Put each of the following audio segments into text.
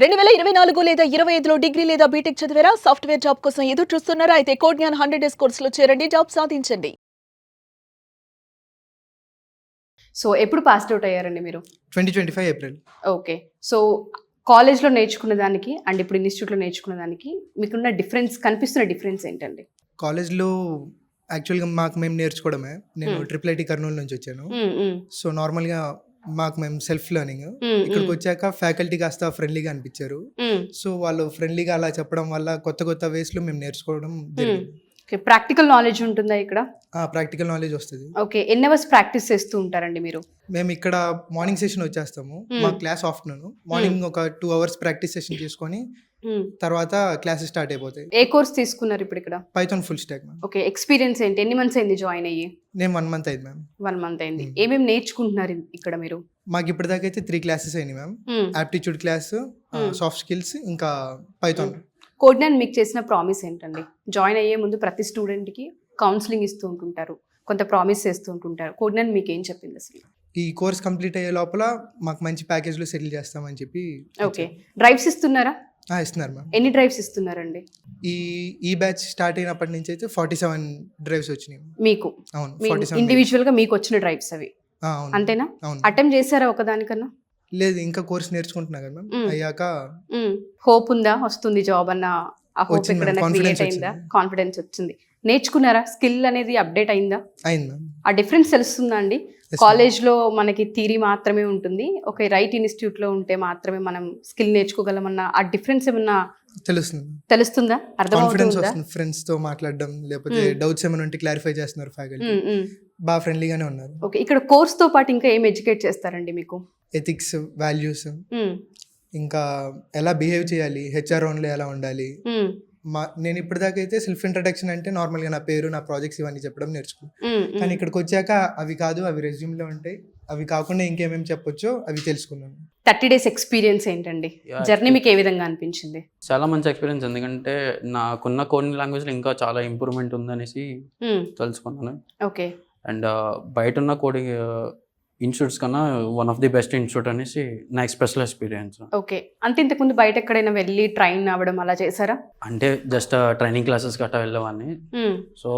2024 లేదా 25లో డిగ్రీ లేదా బీటెక్ చదివారా? సాఫ్ట్వేర్ జాబ్ కోసం ఎదురు చూస్తున్నారా? అయితే కోడ్జ్ఞాన్ 100 డేస్ కోర్సులో చేరండి, జాబ్ సాధించండి. సో ఎప్పుడు పాస్డ్ అవుట్ అయ్యారండి మీరు? 2025 ఏప్రిల్. ఓకే. సో కాలేజ్లో నేర్చుకున్న దానికి అండ్ ఇప్పుడు ఇన్స్టిట్యూట్లో నేర్చుకున్న దానికి మీకున్న డిఫరెన్స్, కనిపిస్తున్న డిఫరెన్స్ ఏంటండి? కాలేజ్లో యాక్చువల్గా మేము నేర్చుకోవడమే. నేను IIIT కర్నూలు నుంచి వచ్చాను. సో నార్మల్గా మేము సెల్ఫ్ లెర్నింగ్. ఇక్కడికి వచ్చాక ఫ్యాకల్టీ కాస్త ఫ్రెండ్లీగా అనిపించారు. సో వాళ్ళు ఫ్రెండ్లీగా అలా చెప్పడం వల్ల కొత్త కొత్త వేస్లో మేము నేర్చుకోవడం జరిగింది. ప్రాక్టికల్ నాలెడ్జ్ ఉంటుందా ఇక్కడ? ప్రాక్టికల్ నాలెడ్జ్ వస్తుంది. ఓకే. ఎన్ని అవర్స్ ప్రాక్టీస్ చేస్తూ ఉంటారండి మీరు? మేము ఇక్కడ మార్నింగ్ సెషన్ వచ్చేస్తాము, మా క్లాస్ ఆఫ్టర్నూన్. మార్నింగ్ ఒక 2 hours ప్రాక్టీస్ సెషన్ చేసుకొని తర్వాత క్లాసెస్ స్టార్ట్ అయిపోతాయి. ఏ కోర్స్ తీసుకున్నారు ఇప్పుడు ఇక్కడ? Python full stock ma'am. Okay. Experience ఏంటి? ఎన్ని మంత్స్ అయింది జాయిన్ అయ్యి? నేను 1 month అయింది మ్యామ్. 1 month అయింది. ఏమేమి నేర్చుకుంటున్నారు ఇక్కడ మీరు? మాకు ఇప్పటిదాకా అయితే 3 classes అయినాయి ma'am. Aptitude class, soft skills, ఇంకా పైథాన్. కోడ్జ్ఞాన్ మీకు చేసిన ప్రామిస్ ఏంటండి? జాయిన్ అయ్యే ముందు ప్రతి స్టూడెంట్కి కౌన్సిలింగ్ ఇస్తూ ఉంటుంటారు, కొంత ప్రామిస్ చేస్తూ ఉంటుంటారు. కోడ్జ్ఞాన్ మీకు ఏం చెప్పింది అసలు? ఈ కోర్స్ కంప్లీట్ అయ్యే లోపల మాకు మంచి ప్యాకేజ్లో సెటిల్ చేస్తామని చెప్పి. ఓకే. డ్రైవ్స్ ఇస్తున్నారా? ఇస్తున్నారు మ్యామ్. ఎన్ని డ్రైవ్స్ ఇస్తున్నారండి? ఈ బ్యాచ్ స్టార్ట్ అయినప్పటి నుంచి అయితే 47 డ్రైవ్స్ వచ్చినాయి మీకు. అవును, 47 ఇండివిజువల్గా మీకు వచ్చిన డ్రైవ్స్ అవి అంతేనా? అవును. అటెంప్ట్ చేశారా ఒకదానికన్నా? లేదు, ఇంకా కోర్స్ నేర్చుకుంటున్నా కదా మ్యామ్. అయ్యాక హోప్ ఉందా వస్తుంది జాబ్ అన్న? ఆ హోప్ ఎక్కడైనా క్రియేట్ అయిందా? కాన్ఫిడెన్స్ వచ్చింది? నేర్చుకున్నారా? స్కిల్ అనేది అప్డేట్ అయిందా? అయింది మ్యామ్. ఆ డిఫరెన్స్ తెలుస్తుందా అండి? కాలేజ్లో మనకి థియరీ మాత్రమే ఉంటుంది, ఒక రైట్ ఇన్స్టిట్యూట్లో ఉంటే మాత్రమే మనం స్కిల్ నేర్చుకోగలమన్న ఆ డిఫరెన్స్ ఏమన్నా తెలుస్తుందా? అర్థమవుతుందా? ఫ్రెండ్స్ తో మాట్లాడడం, లేకపోతే డౌట్స్ ఏమైనా ఉంటే క్లారిఫై చేస్తున్నారు ఫ్యాకల్టీ. బాగా ఫ్రెండ్లీగానే ఉన్నారు. ఓకే. ఇక్కడ కోర్స్ తో పాటు ఇంకా ఏం ఎడ్యుకేట్ చేస్తారండి మీకు? ఎథిక్స్, వాల్యూస్, ఇంకా ఎలా బిహేవ్ చేయాలి, HR రౌండ్లో ఎలా ఉండాలి. నేను ఇప్పటిదాకా అయితే సెల్ఫ్ ఇంట్రడక్షన్ అంటే నార్మల్గా నా పేరు, నా ప్రాజెక్ట్స్ ఇవన్నీ చెప్పడం నేర్చుకున్నాను. కానీ ఇక్కడికి వచ్చాక అవి కాదు, అవి రెజ్యూమ్లో ఉంటాయి. అవి కాకుండా ఇంకేమేమి చెప్పొచ్చో అవి తెలుసుకున్నాను. 30 days ఎక్స్పీరియన్స్ ఏంటండి? జర్నీ మీకు ఏ విధంగా అనిపించింది? చాలా మంచి ఎక్స్పీరియన్స్, ఎందుకంటే నాకున్న కోడింగ్ లాంగ్వేజ్లో ఇంకా చాలా ఇంప్రూవ్మెంట్ ఉందనేసి తెలుసుకున్నాను. ఓకే. అండ్ బయట ఉన్న కోడింగ్ ఇన్స్టిట్యూట్స్ కన్నా one of the best institute అనేసి నా స్పెషల్ ఎక్స్పీరియన్స్. ఓకే. అంటే ఇంతకుముందు బయట ఎక్కడైనా వెళ్ళి ట్రైన్ అవ్వడం అలా చేశారా? అంటే జస్ట్ ట్రైనింగ్ క్లాసెస్ గట్టా వెళ్ళేవాడిని. సో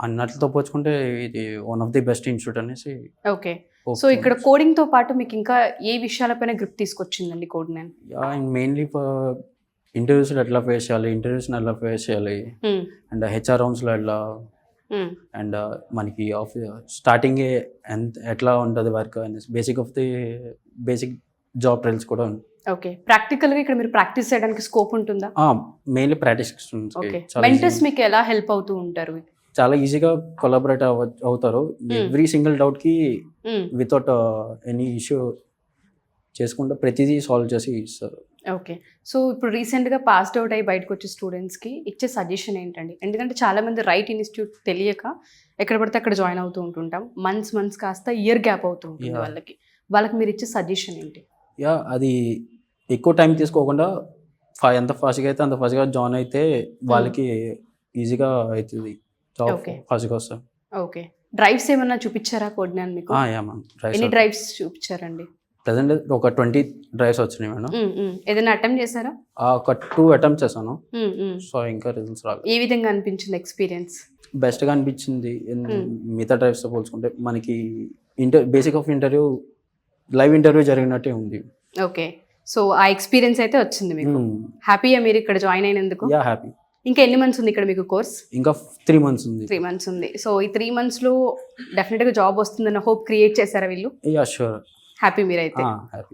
అన్నట్లతో పోల్చుకుంటే ఇది one of the best institute అనేసి. ఓకే. సో ఇక్కడ కోడింగ్ తో పాటు మీకు ఇంకా ఏ విషయాలపైన గ్రిప్ తీసుకొచ్చిందండి కోడ్జ్ఞాన్? మెయిన్లీ ఇంటర్వ్యూస్లో ఎట్లా ఫేస్ చేయాలి, ఇంటర్వ్యూస్ని ఎలా ఫేస్ చేయాలి, అండ్ HR రౌండ్స్లో ఎట్లా, అండ్ మనకి స్టార్టింగే ఎట్లా ఉంటుంది వర్క్ అనేసి బేసిక్ జాబ్ ట్రైల్స్ కూడా ఉంది. ఓకే. ప్రాక్టికల్గా ఇక్కడ మీరు ప్రాక్టీస్ చేయడానికి స్కోప్ ఉంటుందా? Mainly practice. ఓకే. మెంటర్స్ మీకు ఎలా హెల్ప్ అవుతూ ఉంటారు? చాలా ఈజీగా కొలాబరేట్ అవుతారు. ఎవ్రీ సింగిల్ డౌట్కి వితౌట్ ఎనీ ఇష్యూ చేసుకుంటూ ప్రతిదీ సాల్వ్ చేసి ఇస్తారు. ఓకే. సో ఇప్పుడు రీసెంట్గా పాస్డ్ అవుట్ అయ్యి బయటకు వచ్చే స్టూడెంట్స్కి ఇచ్చే సజెషన్ ఏంటండి? ఎందుకంటే చాలామంది రైట్ ఇన్స్టిట్యూట్ తెలియక ఎక్కడ పడితే అక్కడ జాయిన్ అవుతూ ఉంటుంటాం. మంత్స్ కాస్త ఇయర్ గ్యాప్ అవుతూ ఉంటుంది వాళ్ళకి మీరు ఇచ్చే సజెషన్ ఏంటి? అది ఎక్కువ టైం తీసుకోకుండా ఎంత ఫాస్ట్గా అయితే అంత ఫాస్ట్గా జాయిన్ అయితే వాళ్ళకి ఈజీగా అవుతుంది, జాబ్ ఫాస్ట్గా వస్తుంది. ఓకే. డ్రైవ్స్ ఏమన్నా చూపించారా కోడ్జ్ఞాన్ మీకు? ఎన్ని డ్రైవ్స్ చూపించారండి? ప్రెసెంట్ ఒక 20 డ్రైవ్స్ వచ్చినాయి మేడం. ఏదైనా అటెంప్ట్ చేశారా? ఒక 2 attempts చేశాను. సో ఇంకా రిజల్ట్స్ రాలేదు. ఏ విధంగా అనిపించింది ఎక్స్పీరియన్స్? బెస్ట్గా అనిపించింది. మిగతా డ్రైవ్స్తో పోల్చుకుంటే మనకి basic of interview, live interview జరిగినట్టే ఉంది. ఓకే. సో ఆ ఎక్స్పీరియన్స్ అయితే వచ్చింది మీకు. హ్యాపీయా మీరు ఇక్కడ జాయిన్ అయినందుకు? హ్యాపీ. ఇంకా ఎన్ని మంత్స్ ఉంది ఇక్కడ మీకు కోర్స్? ఇంకా 3 months ఉంది. 3 months ఉంది. సో ఈ 3 monthsలో డెఫినెట్గా జాబ్ వస్తుందన్న హోప్ క్రియేట్ చేశారా వీళ్ళు? షూర్. హ్యాపీ మీరైతే? హ్యాపీ.